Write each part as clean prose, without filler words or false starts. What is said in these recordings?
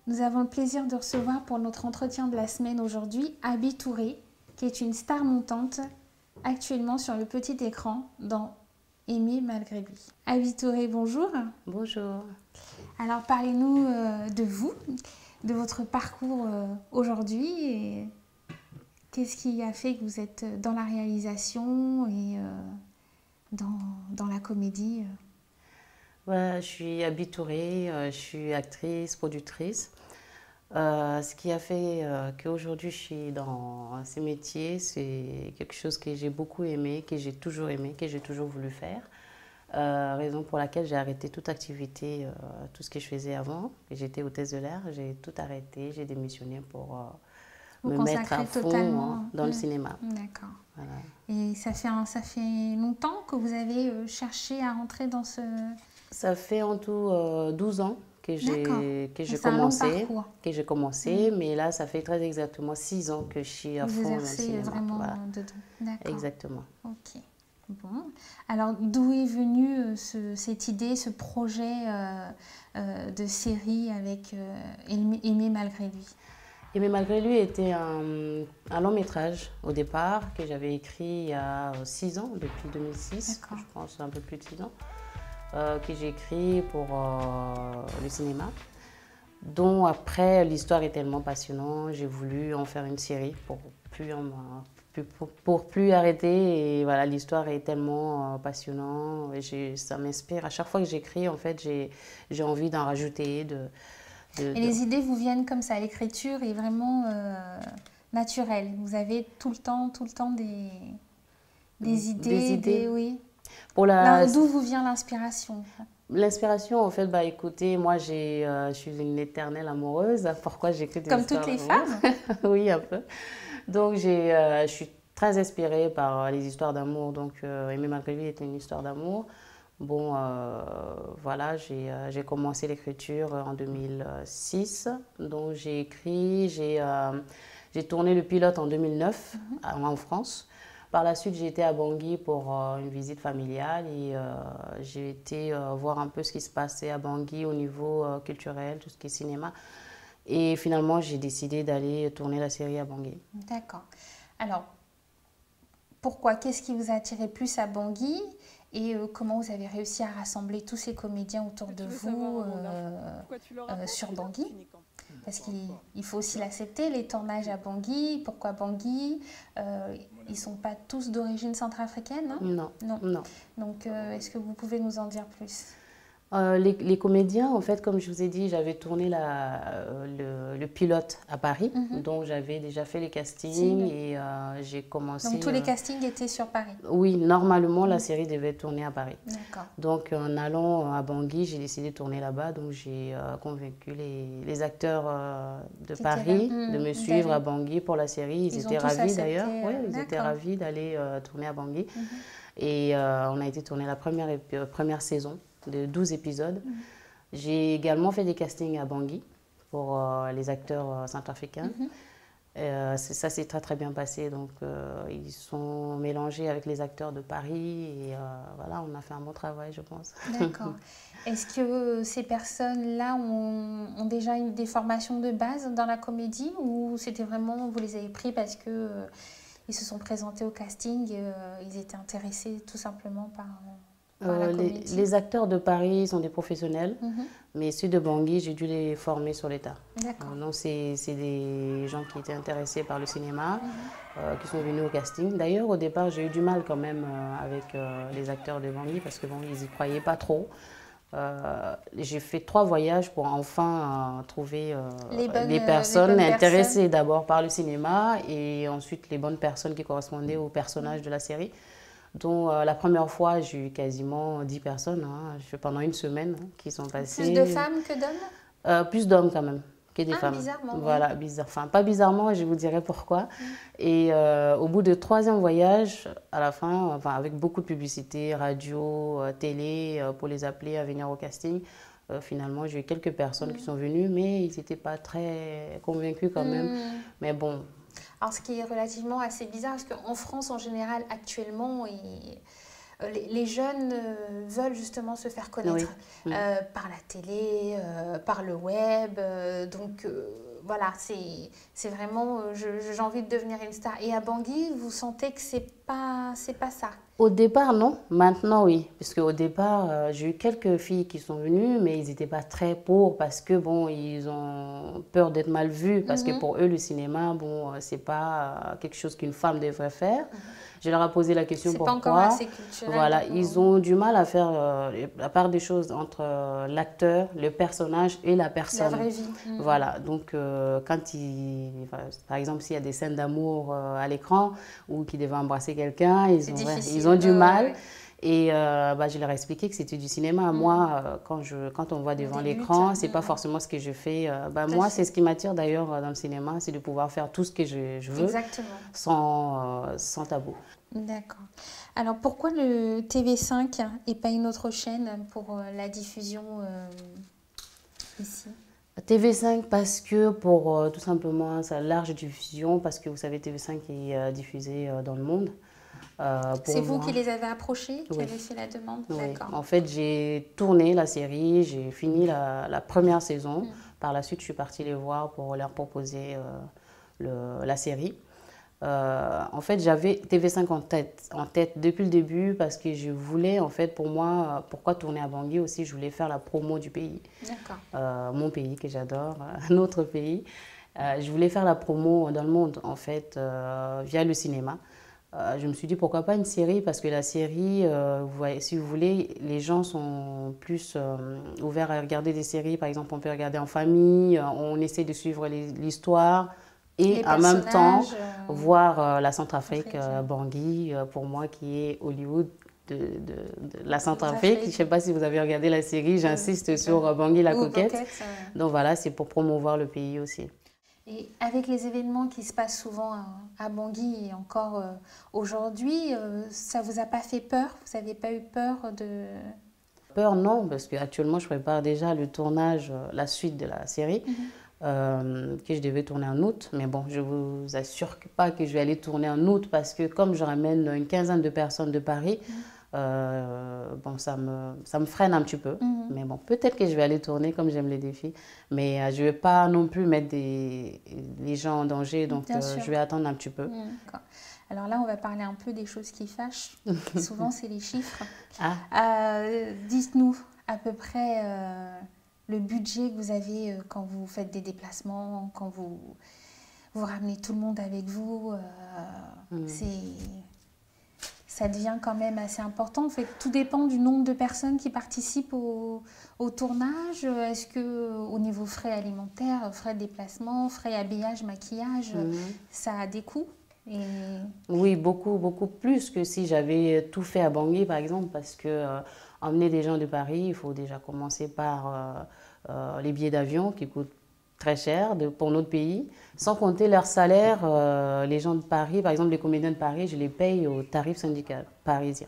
Nous avons le plaisir de recevoir pour notre entretien de la semaine aujourd'hui Abi Touré, qui est une star montante actuellement sur le petit écran dans Aimer malgré lui. Abi Touré, bonjour. Bonjour. Alors parlez-nous de vous, de votre parcours aujourd'hui et qu'est-ce qui a fait que vous êtes dans la réalisation et dans la comédie Je suis Abi Touré, je suis actrice, productrice. Ce qui a fait qu'aujourd'hui je suis dans ces métiers, c'est quelque chose que j'ai beaucoup aimé, que j'ai toujours voulu faire. Raison pour laquelle j'ai arrêté toute activité, tout ce que je faisais avant. J'étais hôtesse de l'air, j'ai tout arrêté, j'ai démissionné pour me mettre à fond dans le cinéma. D'accord. Voilà. Et ça fait longtemps que vous avez cherché à rentrer dans ce... Ça fait en tout 12 ans que j'ai commencé, mais là, ça fait très exactement 6 ans que je suis à fond dans le cinéma. Vraiment voilà. Dedans. D'accord. Exactement. Ok. Bon. Alors, d'où est venue cette idée, ce projet de série avec Aimer malgré lui? Aimer malgré lui était un long métrage au départ que j'avais écrit il y a 6 ans, depuis 2006, je pense un peu plus de 6 ans. Que j'ai écrit pour le cinéma, dont après l'histoire est tellement passionnante, j'ai voulu en faire une série pour plus arrêter. Et voilà, l'histoire est tellement passionnante, et ça m'inspire. À chaque fois que j'écris, en fait, j'ai envie d'en rajouter. Et les idées vous viennent comme ça, l'écriture est vraiment naturelle. Vous avez tout le temps des idées, oui. D'où vous vient l'inspiration? L'inspiration, en fait, écoutez, moi, je suis une éternelle amoureuse. Pourquoi j'écris des histoires comme toutes les femmes? Oui, un peu. Donc, je suis très inspirée par les histoires d'amour. Donc, Aimer malgré lui est une histoire d'amour. Bon, voilà, j'ai commencé l'écriture en 2006. Donc, j'ai écrit, j'ai tourné le pilote en 2009 en France. Par la suite, j'ai été à Bangui pour une visite familiale et j'ai été voir un peu ce qui se passait à Bangui au niveau culturel, tout ce qui est cinéma. Et finalement, j'ai décidé d'aller tourner la série à Bangui. D'accord. Alors, pourquoi? Qu'est-ce qui vous a attiré plus à Bangui? Et comment vous avez réussi à rassembler tous ces comédiens autour de vous sur Bangui? Parce qu'il faut aussi l'accepter, les tournages à Bangui. Pourquoi Bangui? Ils ne sont pas tous d'origine centrafricaine, hein? Non. Donc, est-ce que vous pouvez nous en dire plus? Les comédiens, en fait, comme je vous ai dit, j'avais tourné le pilote à Paris, donc j'avais déjà fait les castings et j'ai commencé... Donc tous les castings étaient sur Paris? Oui, normalement la série devait tourner à Paris. D'accord. Donc en allant à Bangui, j'ai décidé de tourner là-bas, donc j'ai convaincu les acteurs de Paris de me suivre à Bangui pour la série. Ils étaient ravis d'ailleurs, ils étaient ravis d'aller tourner à Bangui. Et on a été tourner la première saison de 12 épisodes. J'ai également fait des castings à Bangui pour les acteurs centrafricains. Ça s'est très très bien passé, donc ils sont mélangés avec les acteurs de Paris et voilà, on a fait un bon travail, je pense. D'accord. Est-ce que ces personnes-là ont déjà des formations de base dans la comédie ou c'était vraiment, vous les avez pris parce que ils se sont présentés au casting, ils étaient intéressés tout simplement par la comédie? Les acteurs de Paris sont des professionnels, mais ceux de Bangui, j'ai dû les former sur l'État. Donc c'est des gens qui étaient intéressés par le cinéma, qui sont venus au casting. D'ailleurs, au départ, j'ai eu du mal quand même avec les acteurs de Bangui parce que bon, ils n'y croyaient pas trop. J'ai fait 3 voyages pour enfin trouver les personnes intéressées d'abord par le cinéma et ensuite les bonnes personnes qui correspondaient aux personnages de la série. Donc la première fois, j'ai eu quasiment 10 personnes pendant une semaine qui sont passées. Plus de femmes que d'hommes? Plus d'hommes quand même que des femmes. Bizarrement. Voilà, bizarre. Enfin, pas bizarrement, je vous dirai pourquoi. Et au bout de 3e voyage, à la fin, avec beaucoup de publicité, radio, télé, pour les appeler à venir au casting, finalement, j'ai eu quelques personnes qui sont venues, mais ils n'étaient pas très convaincus quand même. Mais bon. Alors, ce qui est relativement assez bizarre, parce qu'en France, en général, actuellement, les jeunes veulent justement se faire connaître par la télé, par le web. Donc voilà, c'est vraiment, j'ai envie de devenir une star. Et à Bangui, vous sentez que c'est pas ça? Au départ, non. Maintenant, oui. Parce qu'au départ, j'ai eu quelques filles qui sont venues, mais ils n'étaient pas très pour parce que, bon, ils ont peur d'être mal vus. Parce que pour eux, le cinéma, bon, c'est pas quelque chose qu'une femme devrait faire. Je leur ai posé la question pourquoi. C'est pas encore assez culturel. Voilà, ils ont du mal à faire la part des choses entre l'acteur, le personnage et la personne. La vraie vie. Voilà, donc quand par exemple, s'il y a des scènes d'amour à l'écran ou qu'ils devaient embrasser quelqu'un, ils ont du mal. Et je leur ai expliqué que c'était du cinéma. Moi, quand on voit devant l'écran, c'est pas forcément ce que je fais. Moi, c'est ce qui m'attire d'ailleurs dans le cinéma, c'est de pouvoir faire tout ce que je veux sans tabou. D'accord. Alors, pourquoi le TV5 et pas une autre chaîne pour la diffusion ici? TV5 parce que pour tout simplement sa large diffusion, parce que vous savez, TV5 est diffusé dans le monde. C'est vous qui les avez approchés, qui avez fait la demande? Oui. D'accord. En fait, j'ai tourné la série, j'ai fini la première saison. Par la suite, je suis partie les voir pour leur proposer la série. En fait, j'avais TV5 en tête depuis le début parce que je voulais, en fait, pour moi, pourquoi tourner à Bangui aussi, je voulais faire la promo du pays. D'accord. Mon pays que j'adore, notre pays. Je voulais faire la promo dans le monde, en fait, via le cinéma. Je me suis dit pourquoi pas une série parce que la série, si vous voulez, les gens sont plus ouverts à regarder des séries. Par exemple, on peut regarder en famille, on essaie de suivre l'histoire et en même temps voir la Centrafrique, Bangui, pour moi qui est Hollywood de la Centrafrique. Je ne sais pas si vous avez regardé la série, j'insiste sur Bangui la coquette. Donc voilà, c'est pour promouvoir le pays aussi. Et avec les événements qui se passent souvent à Bangui et encore aujourd'hui, ça ne vous a pas fait peur? Vous n'avez pas eu peur de... Peur, non, parce qu'actuellement, je prépare déjà le tournage, la suite de la série, que je devais tourner en août. Mais bon, je ne vous assure pas que je vais aller tourner en août parce que comme je ramène une quinzaine de personnes de Paris, bon, ça me freine un petit peu. Mais bon, peut-être que je vais aller tourner comme j'aime les défis. Mais je ne vais pas non plus mettre les gens en danger, donc je vais attendre un petit peu. Alors là, on va parler un peu des choses qui fâchent. Souvent, c'est les chiffres. Dites-nous à peu près le budget que vous avez quand vous faites des déplacements, quand vous ramenez tout le monde avec vous. Ça devient quand même assez important. En fait, tout dépend du nombre de personnes qui participent au tournage. Est-ce qu'au niveau frais alimentaires, frais de déplacement, frais habillage, maquillage, ça a des coûts? Oui, beaucoup, beaucoup plus que si j'avais tout fait à Bangui, par exemple, parce que emmener des gens de Paris, il faut déjà commencer par les billets d'avion qui coûtent très cher pour notre pays, sans compter leur salaire. Les gens de Paris, par exemple les comédiens de Paris, je les paye au tarif syndical parisien.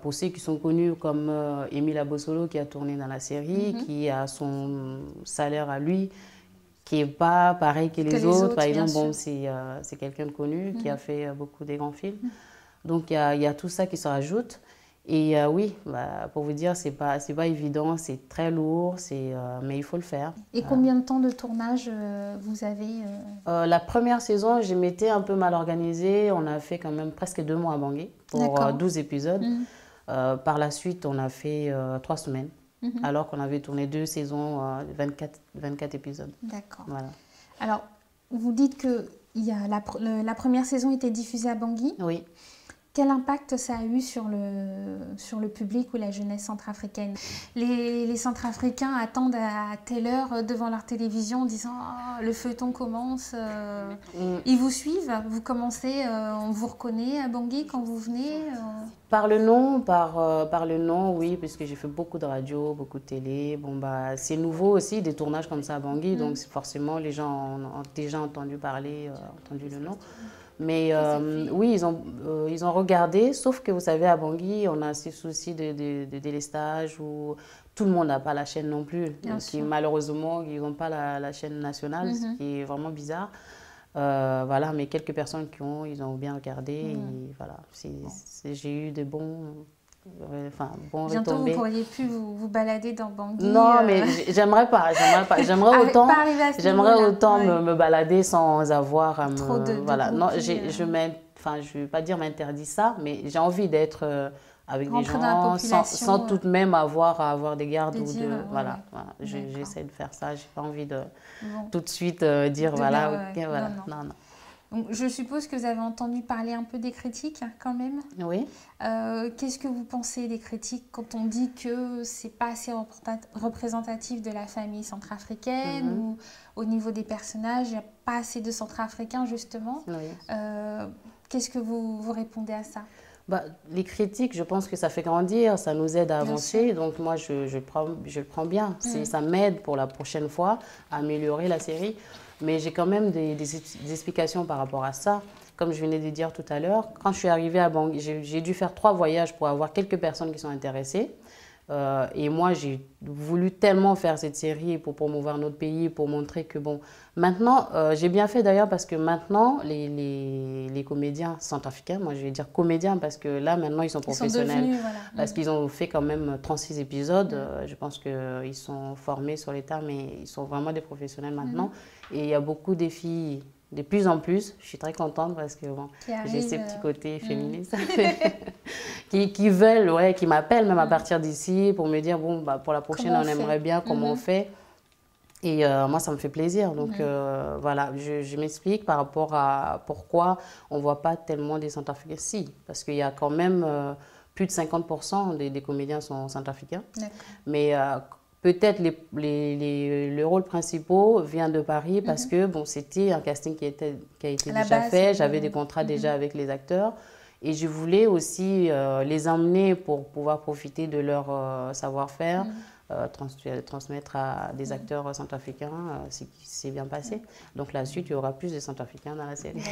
Pour ceux qui sont connus comme Émile Abossolo qui a tourné dans la série, qui a son salaire à lui, qui n'est pas pareil que les autres. Par exemple, bon, c'est quelqu'un de connu qui a fait beaucoup des grands films. Donc il y a tout ça qui se rajoute. Et oui, pour vous dire, c'est pas évident, c'est très lourd, mais il faut le faire. Et combien de temps de tournage vous avez La première saison, je m'étais un peu mal organisée. On a fait quand même presque 2 mois à Bangui pour 12 épisodes. Par la suite, on a fait 3 semaines, alors qu'on avait tourné 2 saisons, 24 épisodes. D'accord. Voilà. Alors, vous dites que la première saison était diffusée à Bangui. Oui. Quel impact ça a eu sur le public ou la jeunesse centrafricaine? Les Centrafricains attendent à telle heure devant leur télévision en disant « le feuilleton commence ». Ils vous suivent? Vous commencez, on vous reconnaît à Bangui quand vous venez? Par le nom, oui, puisque j'ai fait beaucoup de radio, beaucoup de télé. Bon, c'est nouveau aussi, des tournages comme ça à Bangui, donc forcément les gens ont déjà entendu parler, entendu le nom. Mais oui, ils ont regardé, sauf que vous savez, à Bangui, on a ce souci de délestage où tout le monde n'a pas la chaîne non plus. Donc, malheureusement, ils n'ont pas la chaîne nationale, ce qui est vraiment bizarre. Voilà, mais quelques personnes ils ont bien regardé. Et voilà, j'ai eu de bons bientôt, retombées. vous pourriez plus vous balader dans Bangui. Non, mais j'aimerais pas. J'aimerais autant me balader sans avoir à trop de voilà. Non, je vais pas dire m'interdire ça, mais j'ai envie d'être avec des gens sans tout de même avoir à avoir des gardes ou de voilà. J'essaie de faire ça. J'ai pas envie de tout de suite dire voilà. Non. Donc, je suppose que vous avez entendu parler un peu des critiques quand même. Oui. Qu'est-ce que vous pensez des critiques quand on dit que c'est pas assez représentatif de la famille centrafricaine ou au niveau des personnages, il n'y a pas assez de Centrafricains justement. Oui. Qu'est-ce que vous répondez à ça? Les critiques, je pense que ça fait grandir, ça nous aide à avancer. Donc moi, je le prends bien. Ça m'aide pour la prochaine fois à améliorer la série. Mais j'ai quand même des explications par rapport à ça. Comme je venais de dire tout à l'heure, quand je suis arrivée à Bangui, j'ai dû faire 3 voyages pour avoir quelques personnes qui sont intéressées. Et moi, j'ai voulu tellement faire cette série pour promouvoir notre pays, pour montrer que bon... Maintenant, j'ai bien fait d'ailleurs parce que maintenant, les comédiens centrafricains, moi je vais dire comédiens parce que là, maintenant, ils sont professionnels. Sont devenus, voilà. Parce qu'ils ont fait quand même 36 épisodes. Je pense qu'ils sont formés sur l'État, mais ils sont vraiment des professionnels maintenant. Et il y a beaucoup de filles... De plus en plus, je suis très contente parce que bon, j'ai ces petits côtés féministes qui veulent, qui m'appellent même à partir d'ici pour me dire, bon, pour la prochaine, on aimerait bien comment on fait. Et moi, ça me fait plaisir. Donc voilà, je m'explique par rapport à pourquoi on ne voit pas tellement des Centrafricains. Si, parce qu'il y a quand même plus de 50% des comédiens sont centrafricains. Mais peut-être le rôle principal vient de Paris parce que bon, c'était un casting qui a été déjà fait. J'avais des contrats déjà avec les acteurs. Et je voulais aussi les emmener pour pouvoir profiter de leur savoir-faire, transmettre à des acteurs centrafricains ce qui s'est bien passé. Donc la suite, il y aura plus de Centrafricains dans la série.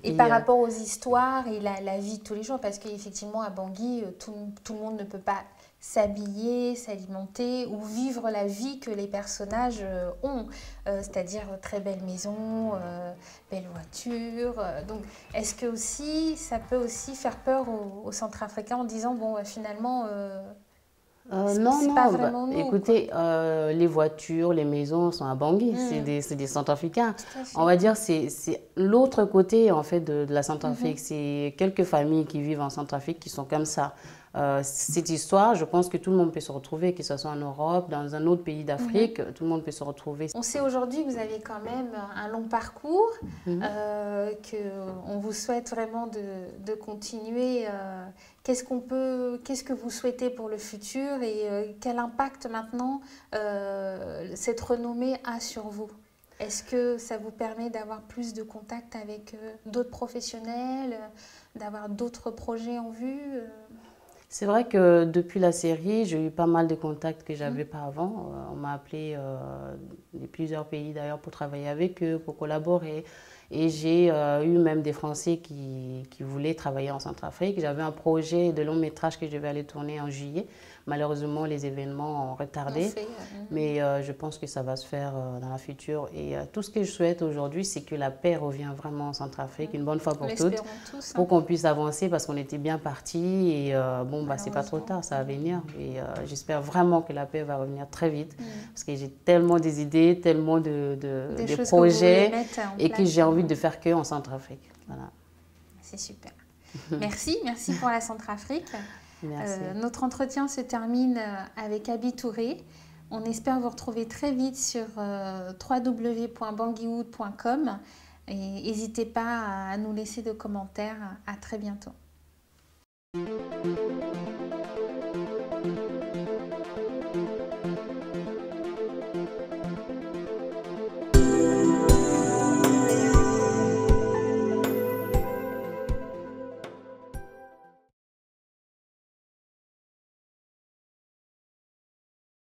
Et par rapport aux histoires et la vie de tous les jours, parce qu'effectivement à Bangui, tout le monde ne peut pas s'habiller, s'alimenter ou vivre la vie que les personnages ont, c'est-à-dire très belle maison, belle voiture. Donc, est-ce que aussi, ça peut aussi faire peur aux Centrafricains en disant, bon, finalement, non, pas vraiment nous, écoutez, les voitures, les maisons sont à Bangui, c'est des Centrafricains. On va dire c'est l'autre côté en fait de la Centrafrique. C'est quelques familles qui vivent en Centrafrique qui sont comme ça. Cette histoire, je pense que tout le monde peut se retrouver, que ce soit en Europe, dans un autre pays d'Afrique, tout le monde peut se retrouver. On sait aujourd'hui que vous avez quand même un long parcours, qu'on vous souhaite vraiment de continuer. Qu'est-ce que vous souhaitez pour le futur et quel impact maintenant cette renommée a sur vous? Est-ce que ça vous permet d'avoir plus de contact avec d'autres professionnels, d'avoir d'autres projets en vue? C'est vrai que depuis la série, j'ai eu pas mal de contacts que j'avais pas avant. On m'a appelé de plusieurs pays d'ailleurs pour travailler avec eux, pour collaborer. Et j'ai eu même des Français qui voulaient travailler en Centrafrique. J'avais un projet de long métrage que je vais aller tourner en juillet. Malheureusement, les événements ont retardé, mais je pense que ça va se faire dans la future. Et tout ce que je souhaite aujourd'hui, c'est que la paix revienne vraiment en Centrafrique, une bonne fois pour toutes, pour qu'on puisse avancer parce qu'on était bien partis. Et bon, c'est pas trop tard, ça va venir. Et j'espère vraiment que la paix va revenir très vite parce que j'ai tellement des idées, tellement de projets et que j'ai envie de faire que en Centrafrique. Voilà. C'est super. Merci pour la Centrafrique. Notre entretien se termine avec Abi Touré. On espère vous retrouver très vite sur www.banguiwood.com et n'hésitez pas à nous laisser de commentaires. À très bientôt.